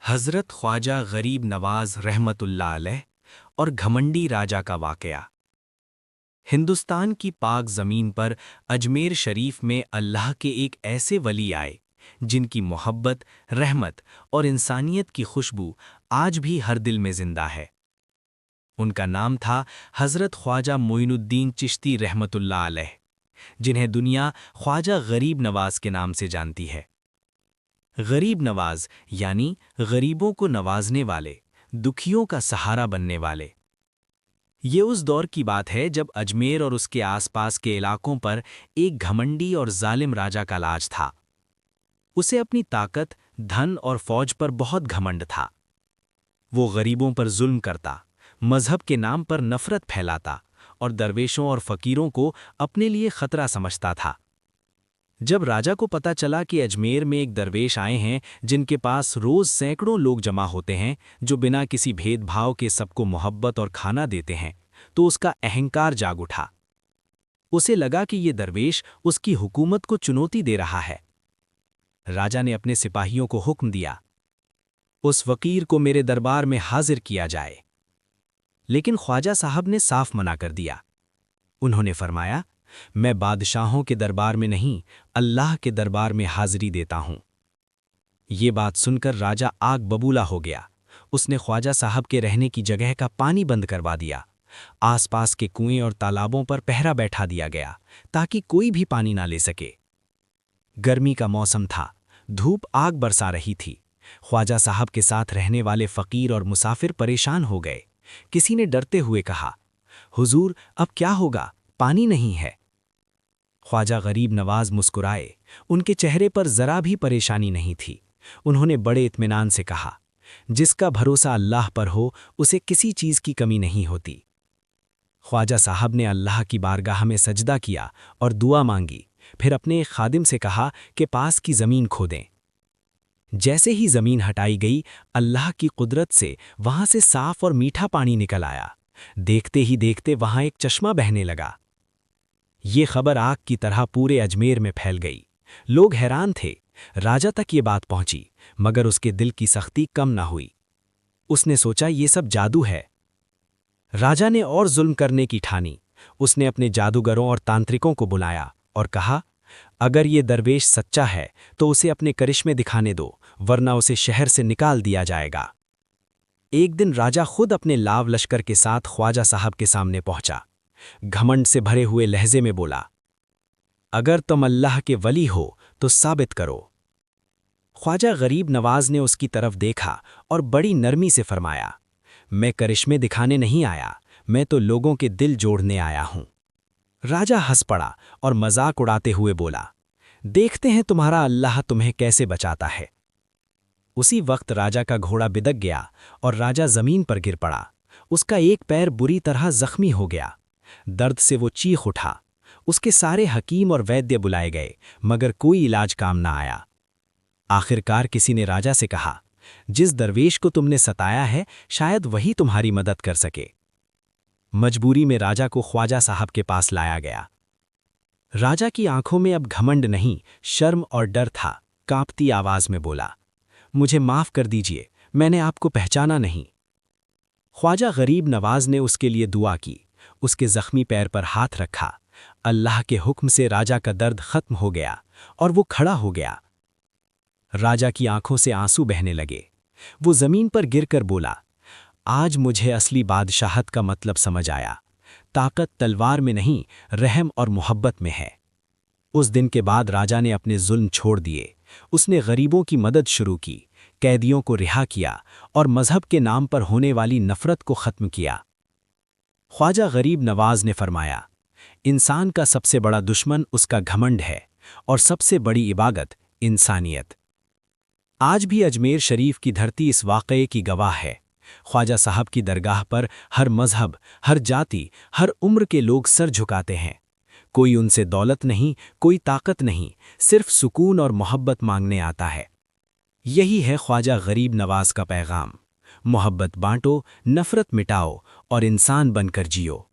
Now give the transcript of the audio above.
हज़रत ख्वाजा गरीब नवाज रहमतुल्लाह अलैह और घमंडी राजा का वाक़या। हिंदुस्तान की पाक ज़मीन पर अजमेर शरीफ में अल्लाह के एक ऐसे वली आए जिनकी मोहब्बत, रहमत और इंसानियत की खुशबू आज भी हर दिल में ज़िंदा है। उनका नाम था हज़रत ख्वाजा मोइनुद्दीन चिश्ती रहमतुल्लाह अलैह, जिन्हें दुनिया ख्वाजा गरीब नवाज के नाम से जानती है। गरीब नवाज यानी गरीबों को नवाजने वाले, दुखियों का सहारा बनने वाले। ये उस दौर की बात है जब अजमेर और उसके आसपास के इलाकों पर एक घमंडी और जालिम राजा का राज था। उसे अपनी ताकत, धन और फौज पर बहुत घमंड था। वो गरीबों पर जुल्म करता, मजहब के नाम पर नफरत फैलाता और दरवेशों और फकीरों को अपने लिए खतरा समझता था। जब राजा को पता चला कि अजमेर में एक दरवेश आए हैं जिनके पास रोज सैकड़ों लोग जमा होते हैं, जो बिना किसी भेदभाव के सबको मोहब्बत और खाना देते हैं, तो उसका अहंकार जाग उठा। उसे लगा कि ये दरवेश उसकी हुकूमत को चुनौती दे रहा है। राजा ने अपने सिपाहियों को हुक्म दिया, उस फकीर को मेरे दरबार में हाजिर किया जाए। लेकिन ख्वाजा साहब ने साफ मना कर दिया। उन्होंने फरमाया, मैं बादशाहों के दरबार में नहीं, अल्लाह के दरबार में हाजिरी देता हूं। ये बात सुनकर राजा आग बबूला हो गया। उसने ख्वाजा साहब के रहने की जगह का पानी बंद करवा दिया। आसपास के कुएं और तालाबों पर पहरा बैठा दिया गया ताकि कोई भी पानी ना ले सके। गर्मी का मौसम था, धूप आग बरसा रही थी। ख्वाजा साहब के साथ रहने वाले फकीर और मुसाफिर परेशान हो गए। किसी ने डरते हुए कहा, हुजूर, अब क्या होगा, पानी नहीं है। ख्वाजा गरीब नवाज मुस्कुराए। उनके चेहरे पर जरा भी परेशानी नहीं थी। उन्होंने बड़े इत्मीनान से कहा, जिसका भरोसा अल्लाह पर हो उसे किसी चीज की कमी नहीं होती। ख्वाजा साहब ने अल्लाह की बारगाह में सजदा किया और दुआ मांगी। फिर अपने एक खादिम से कहा कि पास की जमीन खोदें। जैसे ही जमीन हटाई गई, अल्लाह की कुदरत से वहां से साफ और मीठा पानी निकल आया। देखते ही देखते वहां एक चश्मा बहने लगा। ये खबर आग की तरह पूरे अजमेर में फैल गई। लोग हैरान थे। राजा तक ये बात पहुंची, मगर उसके दिल की सख्ती कम ना हुई। उसने सोचा ये सब जादू है। राजा ने और जुल्म करने की ठानी। उसने अपने जादूगरों और तांत्रिकों को बुलाया और कहा, अगर ये दरवेश सच्चा है तो उसे अपने करिश्मे दिखाने दो, वरना उसे शहर से निकाल दिया जाएगा। एक दिन राजा खुद अपने लाव लश्कर के साथ ख्वाजा साहब के सामने पहुंचा। घमंड से भरे हुए लहजे में बोला, अगर तुम अल्लाह के वली हो तो साबित करो। ख्वाजा गरीब नवाज ने उसकी तरफ देखा और बड़ी नरमी से फरमाया, मैं करिश्मे दिखाने नहीं आया, मैं तो लोगों के दिल जोड़ने आया हूं। राजा हंस पड़ा और मजाक उड़ाते हुए बोला, देखते हैं तुम्हारा अल्लाह तुम्हें कैसे बचाता है। उसी वक्त राजा का घोड़ा बिदक गया और राजा जमीन पर गिर पड़ा। उसका एक पैर बुरी तरह जख्मी हो गया। दर्द से वो चीख उठा। उसके सारे हकीम और वैद्य बुलाए गए, मगर कोई इलाज काम ना आया। आखिरकार किसी ने राजा से कहा, जिस दरवेश को तुमने सताया है शायद वही तुम्हारी मदद कर सके। मजबूरी में राजा को ख्वाजा साहब के पास लाया गया। राजा की आंखों में अब घमंड नहीं, शर्म और डर था। कांपती आवाज में बोला, मुझे माफ कर दीजिए, मैंने आपको पहचाना नहीं। ख्वाजा गरीब नवाज ने उसके लिए दुआ की। उसके जख्मी पैर पर हाथ रखा। अल्लाह के हुक्म से राजा का दर्द खत्म हो गया और वो खड़ा हो गया। राजा की आंखों से आंसू बहने लगे। वो जमीन पर गिरकर बोला, आज मुझे असली बादशाहत का मतलब समझ आया। ताकत तलवार में नहीं, रहम और मोहब्बत में है। उस दिन के बाद राजा ने अपने जुल्म छोड़ दिए। उसने गरीबों की मदद शुरू की, कैदियों को रिहा किया और मजहब के नाम पर होने वाली नफरत को खत्म किया। ख्वाजा गरीब नवाज ने फरमाया, इंसान का सबसे बड़ा दुश्मन उसका घमंड है और सबसे बड़ी इबादत इंसानियत। आज भी अजमेर शरीफ की धरती इस वाक़ये की गवाह है। ख्वाजा साहब की दरगाह पर हर मजहब, हर जाति, हर उम्र के लोग सर झुकाते हैं। कोई उनसे दौलत नहीं, कोई ताकत नहीं, सिर्फ सुकून और मोहब्बत मांगने आता है। यही है ख्वाजा गरीब नवाज का पैगाम। मोहब्बत बांटो, नफरत मिटाओ और इंसान बनकर जियो।